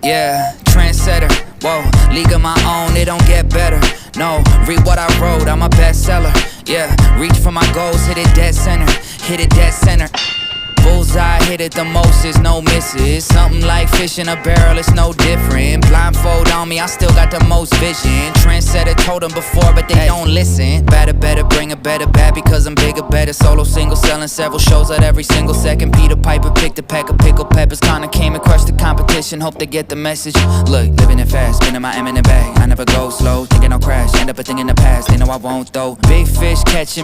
Yeah, trendsetter, whoa, league of my own, it don't get better. No, read what I wrote, I'm a bestseller. Yeah, reach for my goals, hit it dead center, hit it dead center. Bullseye, hit it the most, there's no misses. Something like fish in a barrel, it's no different. Blindfold on me, I still got the most vision. Trendsetter told them before, but they don't listen. Better, bring it better, bad because I'm bigger, better. Solo, single, selling several shows at every single second. Peter Piper picked a pack of pickled peppers. Kinda came and crushed the competition, hope they get the message. Look, living it fast, spinning my M in the bag. I never go slow, thinking I'll crash, end up a thing in the past. They know I won't though. Big fish catching